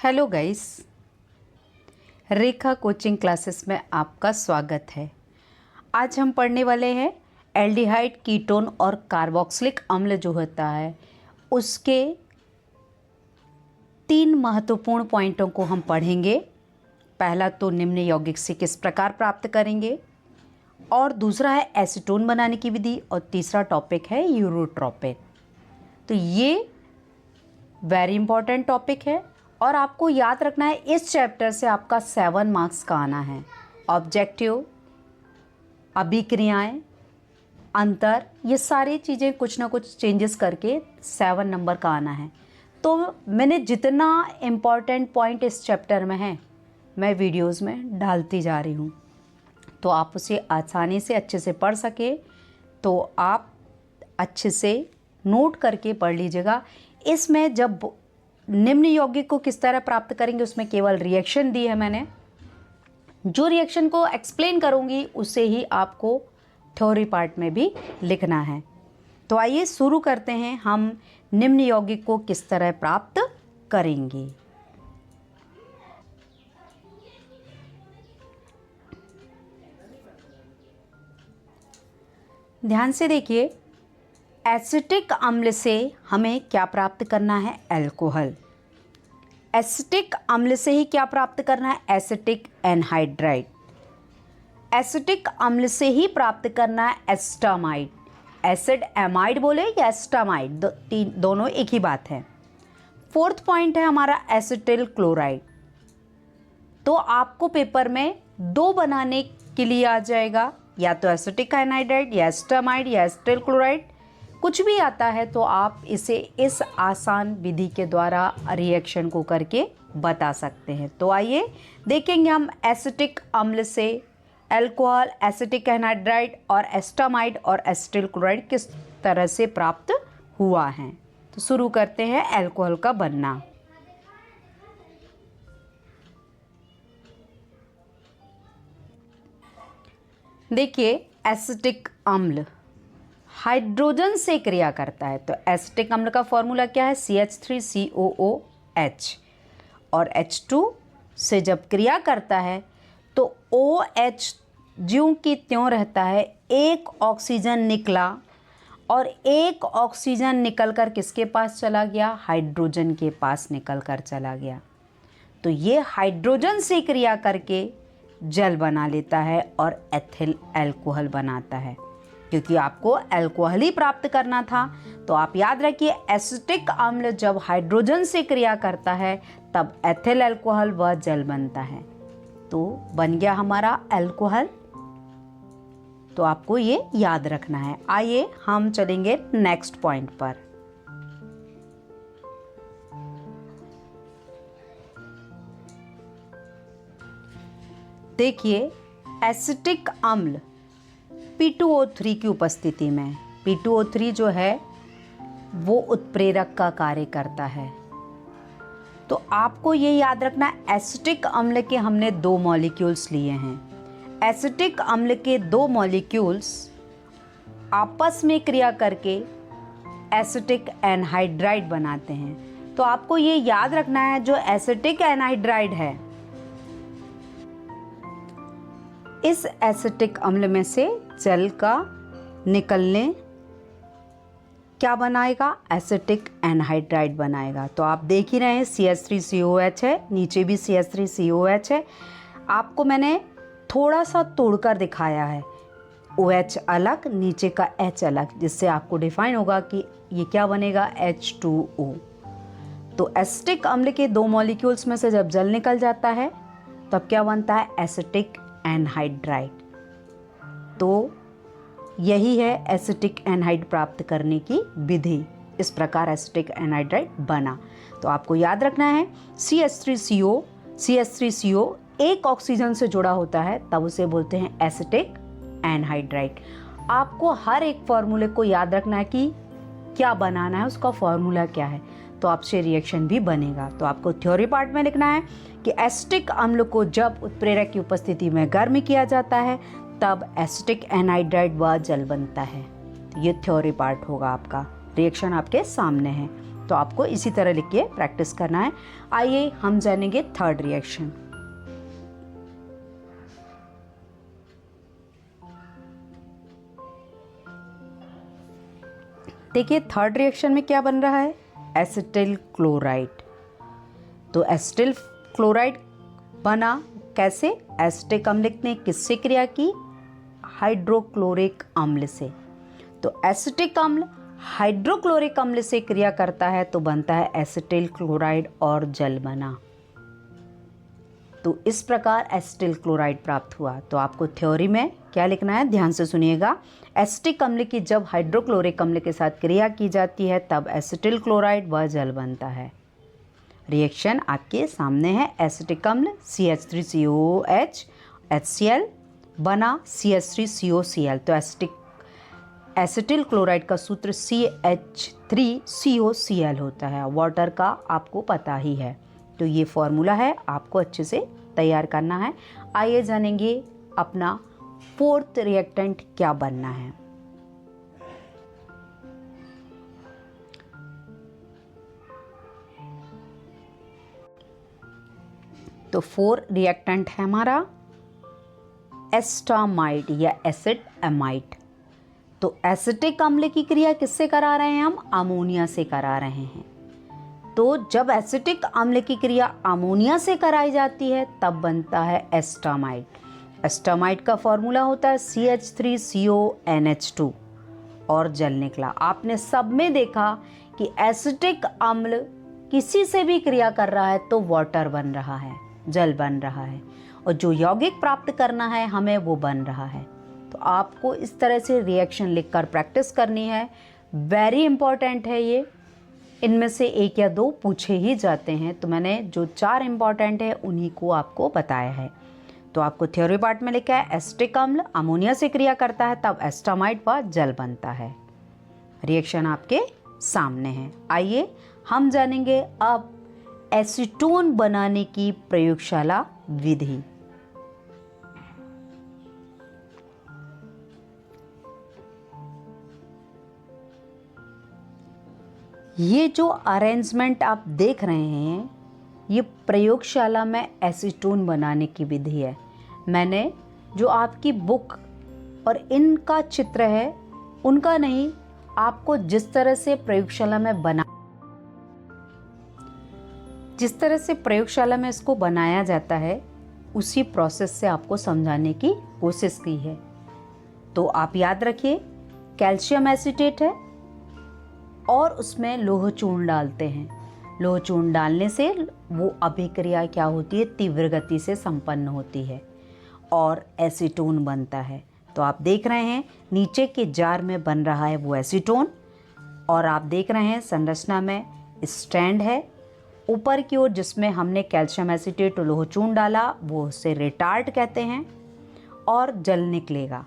Hello guys, रेखा coaching classes में आपका स्वागत है। आज हम पढ़ने वाले हैं एल्डिहाइड, कीटोन और कार्बोक्सिलिक अम्ल जो होता है उसके 3 महत्वपूर्ण पॉइंटों को हम पढ़ेंगे। पहला तो निम्न यौगिक से किस प्रकार प्राप्त करेंगे, और दूसरा है एसीटोन बनाने की विधि, और तीसरा टॉपिक है यूरोट्रोपिन। तो ये वेरी इंपॉर्टेंट टॉपिक है और आपको याद रखना है, इस चैप्टर से आपका 7 मार्क्स का आना है। ऑब्जेक्टिव, अभिक्रियाएं, अंतर, ये सारी चीज़ें कुछ ना कुछ चेंजेस करके 7 नंबर का आना है। तो मैंने जितना इम्पॉर्टेंट पॉइंट इस चैप्टर में है मैं वीडियोस में डालती जा रही हूँ, तो आप उसे आसानी से अच्छे से पढ़ सके तो आप अच्छे से नोट करके पढ़ लीजिएगा। इसमें जब निम्न यौगिक को किस तरह प्राप्त करेंगे उसमें केवल रिएक्शन दी है मैंने। जो रिएक्शन को एक्सप्लेन करूंगी उसे ही आपको थ्योरी पार्ट में भी लिखना है। तो आइए शुरू करते हैं, हम निम्न यौगिक को किस तरह प्राप्त करेंगे। ध्यान से देखिए, एसिटिक अम्ल से हमें क्या प्राप्त करना है? अल्कोहल। एसिटिक अम्ल से ही क्या प्राप्त करना है? Acetic anhydride. एसिटिक अम्ल से ही प्राप्त करना है एस्टामाइड। एसिड एमाइड बोले या एस्टामाइड, दोनों एक ही बात है। फोर्थ पॉइंट है हमारा एसिटिल क्लोराइड। तो आपको पेपर में 2 बनाने के लिए आ जाएगा, या तो एसिटिक एनहाइड्राइड या एस्टामाइड या एसिटिल क्लोराइड, कुछ भी आता है तो आप इसे इस आसान विधि के द्वारा रिएक्शन को करके बता सकते हैं। तो आइए देखेंगे हम एसिटिक अम्ल से अल्कोहल, एसिटिक एनहाइड्राइड और एस्टामाइड और एसिटिल क्लोराइड किस तरह से प्राप्त हुआ है। तो शुरू करते हैं अल्कोहल का बनना। देखिए, एसिटिक अम्ल हाइड्रोजन से क्रिया करता है। तो एसिटिक अम्ल का फॉर्मूला क्या है? CH3COOH, और H2 से जब क्रिया करता है तो OH ज्यों की त्यों रहता है। एक ऑक्सीजन निकला और एक ऑक्सीजन निकलकर किसके पास चला गया? हाइड्रोजन के पास निकलकर चला गया। तो ये हाइड्रोजन से क्रिया करके जल बना लेता है और एथिल अल्कोहल बनाता है। क्योंकि आपको अल्कोहल ही प्राप्त करना था, तो आप याद रखिए, एसिटिक अम्ल जब हाइड्रोजन से क्रिया करता है तब एथिल अल्कोहल व जल बनता है। तो बन गया हमारा अल्कोहल। तो आपको ये याद रखना है। आइए हम चलेंगे नेक्स्ट पॉइंट पर। देखिए, एसिटिक अम्ल P2O3 की उपस्थिति में, P2O3 जो है वो उत्प्रेरक का कार्य करता है। तो आपको ये याद रखना, एसिटिक अम्ल के हमने 2 मॉलिक्यूल्स लिए हैं। एसिटिक अम्ल के 2 मॉलिक्यूल्स आपस में क्रिया करके एसिटिक एनहाइड्राइड बनाते हैं। तो आपको ये याद रखना है, जो एसिटिक एनहाइड्राइड है, इस एसिटिक अम्ल में से जल का निकलने क्या बनाएगा? एसिटिक एनहाइड्राइड बनाएगा। तो आप देख ही रहे हैं, CH3COH है, नीचे भी CH3COH है। आपको मैंने थोड़ा सा तोड़कर दिखाया है, OH अलग, नीचे का H अलग, जिससे आपको डिफाइन होगा कि ये क्या बनेगा? H2O। तो एसिटिक अम्ल के 2 मॉलिक्यूल्स में से जब जल निकल जाता है तब क्या बनता है? Acetic anhydride. तो यही है एसिटिक एनहाइड प्राप्त करने की विधि। इस प्रकार एसिटिक एनहाइड्राइड बना। तो आपको याद रखना है, CH3CO एक ऑक्सीजन से जुड़ा होता है, तब उसे बोलते हैं एसिटिक एनहाइड्राइड। आपको हर एक फॉर्मूले को याद रखना है कि क्या बनाना है, उसका फॉर्मूला क्या है, तो आपसे रिएक्शन भी बनेगा। तो आपको थ्योरी पार्ट में लिखना है कि एसिटिक अम्ल को जब उत्प्रेरक की उपस्थिति में गर्म किया जाता है तब एसिटिक एनहाइड्राइड व जल बनता है। तो ये थ्योरी पार्ट होगा आपका। रिएक्शन आपके सामने है। तो तो आपको इसी तरह लिख के प्रैक्टिस करना है। आइए हम जानेंगे थर्ड रिएक्शन। देखिए थर्ड रिएक्शन में क्या बन रहा है, एसिटिल क्लोराइड। तो एसिटिल क्लोराइड बना कैसे, एसिटिक अम्ल ने किससे क्रिया की, हाइड्रोक्लोरिक अम्ल से। तो एसिटिक अम्ल हाइड्रोक्लोरिक अम्ल से क्रिया करता है तो बनता है एसिटिल क्लोराइड और जल बना। तो इस प्रकार एसिटिल क्लोराइड प्राप्त हुआ। तो आपको थ्योरी में क्या लिखना है, ध्यान से सुनिएगा। एसिटिक अम्ल की जब हाइड्रोक्लोरिक अम्ल के साथ क्रिया की जाती है तब एसिटिल क्लोराइड व जल बनता है। रिएक्शन आपके सामने है। एसिटिक अम्ल CH3COOH HCl बना CH3COCl। तो एसिटिल क्लोराइड का सूत्र CH3COCl होता है। वाटर का आपको पता ही है, तो ये फॉर्मूला है, आपको अच्छे से तैयार करना है। आइए जानेंगे अपना फोर्थ रिएक्टेंट क्या बनना है। तो फोर रिएक्टेंट है हमारा एस्टामाइड या एसिड एमाइड। तो एसिटिक अम्ल की क्रिया किससे करा रहे हैं हम, अमोनिया से करा रहे हैं। तो जब एसिटिक अम्ल की क्रिया अमोनिया से कराई जाती है तब बनता है एस्टामाइड। एस्टामाइड का फॉर्मूला होता है CH3CONH2 और जल निकला। आपने सब में देखा कि एसिटिक अम्ल किसी से भी क्रिया कर रहा है तो वाटर बन रहा है, जल बन रहा है, और जो यौगिक प्राप्त करना है हमें वो बन रहा है। तो आपको इस तरह से रिएक्शन लिखकर प्रैक्टिस करनी है। वेरी इंपॉर्टेंट है ये, इनमें से एक या दो पूछे ही जाते हैं। तो मैंने जो 4 इंपॉर्टेंट है उन्हीं को आपको बताया है। तो आपको थ्योरी पार्ट में लिखा है एसिटिक अम्ल अमोनिया से क्रिया करता है तब एस्टामाइड व जल बनता है। रिएक्शन आपके सामने है। आइए हम जानेंगे अब एसीटोन बनाने की प्रयोगशाला विधि। ये जो अरेंजमेंट आप देख रहे हैं ये प्रयोगशाला में एसीटोन बनाने की विधि है। मैंने जो आपकी बुक और इनका चित्र है उनका नहीं, आपको जिस तरह से प्रयोगशाला में इसको बनाया जाता है उसी प्रोसेस से आपको समझाने की कोशिश की है। तो आप याद रखिए, कैल्शियम एसीटेट है और उसमें लोह चूर्ण डालते हैं। लोह चूर्ण डालने से वो अभिक्रिया क्या होती है, तीव्र गति से संपन्न होती है और एसीटोन बनता है। तो आप देख रहे हैं नीचे के जार में बन रहा है वो एसीटोन, और आप देख रहे हैं संरचना में स्टैंड है ऊपर की ओर जिसमें हमने कैल्शियम एसीटेट और लोह चूर्ण डाला, वो उसे रिटार्ड कहते हैं, और जल निकलेगा।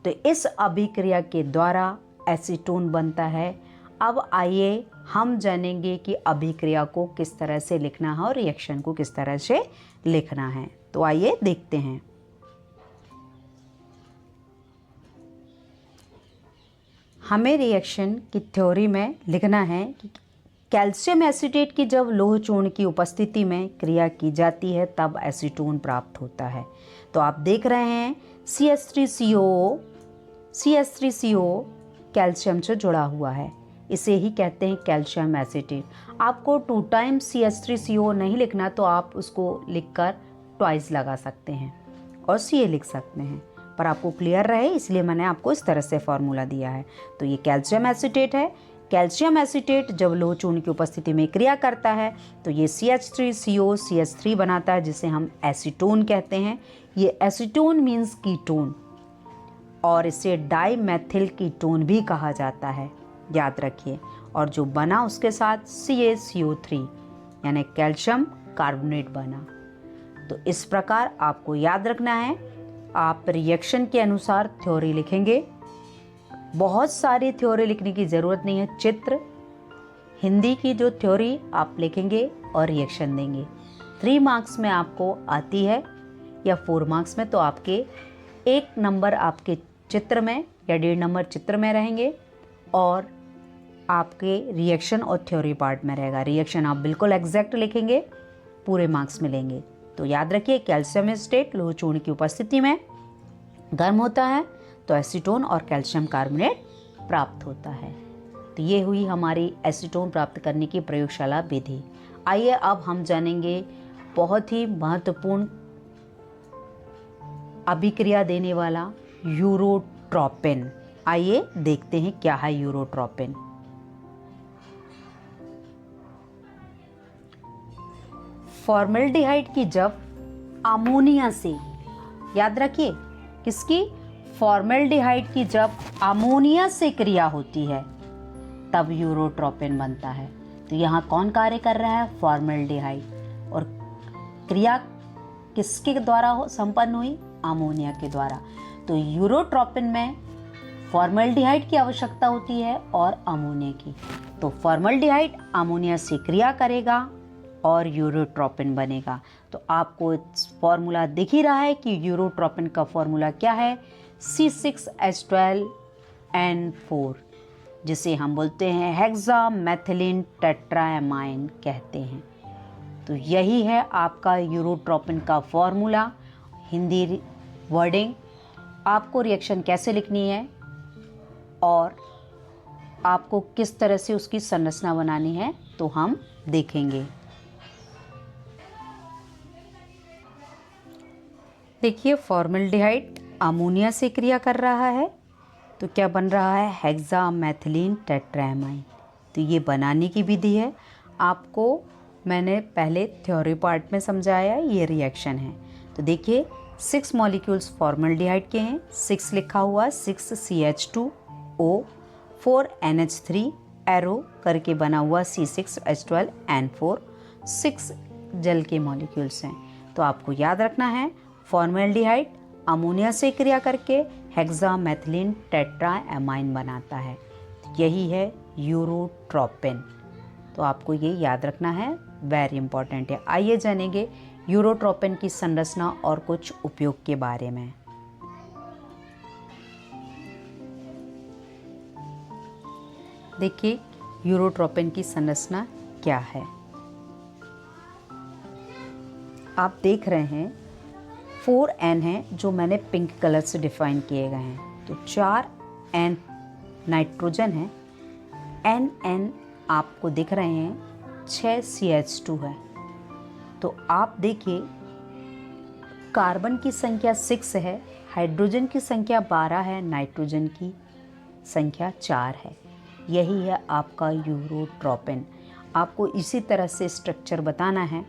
तो इस अभिक्रिया के द्वारा एसीटोन बनता है। अब आइए हम जानेंगे कि अभिक्रिया को किस तरह से लिखना है और रिएक्शन को किस तरह से लिखना है। तो आइए देखते हैं। हमें रिएक्शन की थ्योरी में लिखना है कि कैल्शियम एसीटेट की जब लोह चूर्ण की उपस्थिति में क्रिया की जाती है तब एसीटोन प्राप्त होता है। तो आप देख रहे हैं CH3CO कैल्शियम से जुड़ा हुआ है, इसे ही कहते हैं कैल्शियम एसीटेट। आपको 2 टाइम्स CH3CO नहीं लिखना तो आप उसको लिखकर ट्वाइस लगा सकते हैं और Ca लिख सकते हैं, पर आपको क्लियर रहे इसलिए मैंने आपको इस तरह से फॉर्मूला दिया है। तो ये कैल्शियम एसीटेट है। कैल्शियम एसीटेट जब लोह चूर्ण की उपस्थिति में क्रिया करता है तो ये CH3CO CH3 बनाता है जिसे हम एसीटोन कहते हैं। ये एसीटोन मीन्स कीटोन और इसे डाईमेथिल कीटोन भी कहा जाता है, याद रखिए। और जो बना उसके साथ CaCO3 यानी कैल्शियम कार्बोनेट बना। तो इस प्रकार आपको याद रखना है। आप रिएक्शन के अनुसार थ्योरी लिखेंगे। बहुत सारी थ्योरी लिखने की ज़रूरत नहीं है, चित्र हिंदी की जो थ्योरी आप लिखेंगे और रिएक्शन देंगे। 3 मार्क्स में आपको आती है या 4 मार्क्स में, तो आपके 1 नंबर आपके चित्र में या 1.5 नंबर चित्र में रहेंगे और आपके रिएक्शन और थ्योरी पार्ट में रहेगा। रिएक्शन आप बिल्कुल एग्जैक्ट लिखेंगे, पूरे मार्क्स मिलेंगे। तो याद रखिए, कैल्शियम एसीटेट लोह चूर्ण की उपस्थिति में गर्म होता है तो एसीटोन और कैल्शियम कार्बोनेट प्राप्त होता है। तो ये हुई हमारी एसीटोन प्राप्त करने की प्रयोगशाला विधि। आइए अब हम जानेंगे बहुत ही महत्वपूर्ण अभिक्रिया देने वाला यूरोट्रोपिन। आइए देखते हैं क्या है यूरोट्रोपिन। फॉर्मेल्डिहाइड की जब अमोनिया से, याद रखिए किसकी, फॉर्मेल्डिहाइड की जब अमोनिया से क्रिया होती है तब यूरोट्रोपिन बनता है। तो यहाँ कौन कार्य कर रहा है, फॉर्मेल्डिहाइड, और क्रिया किसके द्वारा संपन्न हुई, अमोनिया के द्वारा। तो यूरोट्रोपिन में फॉर्मेल्डिहाइड की आवश्यकता होती है और अमोनिया की। तो फॉर्मेल्डिहाइड अमोनिया से क्रिया करेगा और यूरोट्रोपिन बनेगा। तो आपको फॉर्मूला दिख ही रहा है कि यूरोट्रोपिन का फॉर्मूला क्या है, C6H12N4, जिसे हम बोलते हैं हेक्सामेथिलीन टेट्राएमाइन कहते हैं। तो यही है आपका यूरोट्रोपिन का फॉर्मूला। हिंदी वर्डिंग, आपको रिएक्शन कैसे लिखनी है और आपको किस तरह से उसकी संरचना बनानी है तो हम देखेंगे। देखिए, फॉर्मेल्डिहाइड अमोनिया से क्रिया कर रहा है तो क्या बन रहा है, हेक्सामेथिलीन टेट्राएमाइन। तो ये बनाने की विधि है, आपको मैंने पहले थ्योरी पार्ट में समझाया, ये रिएक्शन है। तो देखिए 6 मॉलिक्यूल्स फॉर्मेल्डिहाइड के हैं, 6 लिखा हुआ, 6CH2O 4NH3 एरो करके बना हुआ C6H12N4, 6 जल के मॉलिक्यूल्स हैं। तो आपको याद रखना है, फॉर्मेल्डिहाइड अमोनिया से क्रिया करके हेक्सामेथिलीन टेट्राएमाइन बनाता है। यही है यूरोट्रोपिन। तो आपको ये याद रखना है, वेरी इंपॉर्टेंट है। आइए जानेंगे यूरोट्रोपिन की संरचना और कुछ उपयोग के बारे में। देखिए यूरोट्रोपिन की संरचना क्या है। आप देख रहे हैं 4N है जो मैंने पिंक कलर से डिफाइन किए गए हैं। तो 4N नाइट्रोजन है, NN आपको दिख रहे हैं, 6 CH2 है। तो आप देखिए कार्बन की संख्या 6 है, हाइड्रोजन की संख्या 12 है, नाइट्रोजन की संख्या 4 है। यही है आपका यूरोट्रोपिन। आपको इसी तरह से स्ट्रक्चर बताना है।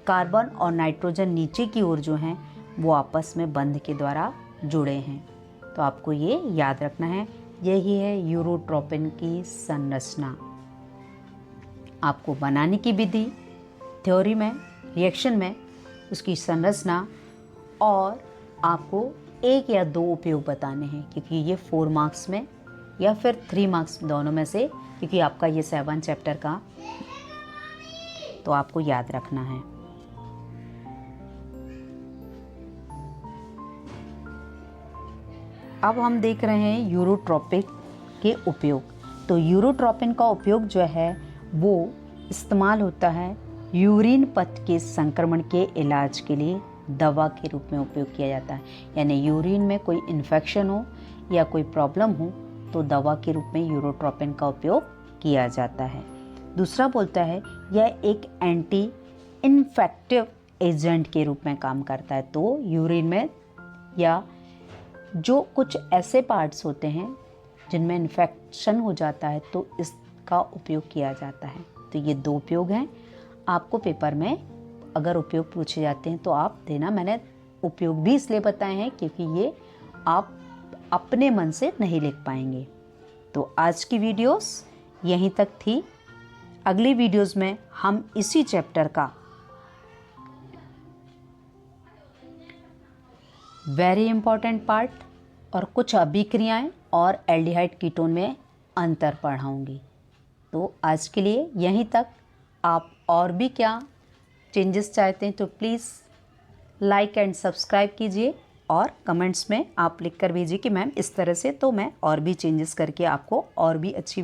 कार्बन और नाइट्रोजन नीचे की ओर जो हैं वो आपस में बंध के द्वारा जुड़े हैं। तो आपको ये याद रखना है, यही है यूरोट्रोपिन की संरचना। आपको बनाने की विधि, थ्योरी में, रिएक्शन में उसकी संरचना, और आपको 1 या 2 उपयोग बताने हैं, क्योंकि ये 4 मार्क्स में या फिर 3 मार्क्स दोनों में से, क्योंकि आपका ये 7 चैप्टर का, तो आपको याद रखना है। अब हम देख रहे हैं यूरोट्रोपिन के उपयोग। तो यूरोट्रोपिन का उपयोग जो है वो इस्तेमाल होता है यूरिन पथ के संक्रमण के इलाज के लिए, दवा के रूप में उपयोग किया जाता है। यानी यूरिन में कोई इन्फेक्शन हो या कोई प्रॉब्लम हो तो दवा के रूप में यूरोट्रोपिन का उपयोग किया जाता है। दूसरा बोलता है यह एक एंटी इन्फेक्टिव एजेंट के रूप में काम करता है। तो यूरिन में या जो कुछ ऐसे पार्ट्स होते हैं जिनमें इन्फेक्शन हो जाता है तो इसका उपयोग किया जाता है। तो ये 2 उपयोग हैं। आपको पेपर में अगर उपयोग पूछे जाते हैं तो आप देना। मैंने उपयोग भी इसलिए बताए हैं क्योंकि ये आप अपने मन से नहीं लिख पाएंगे। तो आज की वीडियोस यहीं तक थी। अगली वीडियोस में हम इसी चैप्टर का वेरी इंपॉर्टेंट पार्ट और कुछ अभिक्रियाएं और एल्डिहाइड कीटोन में अंतर पढ़ाऊंगी। तो आज के लिए यहीं तक। आप और भी क्या चेंजेस चाहते हैं तो प्लीज़ लाइक एंड सब्सक्राइब कीजिए और कमेंट्स में आप लिख कर भेजिए कि मैम इस तरह से, तो मैं और भी चेंजेस करके आपको और भी अच्छी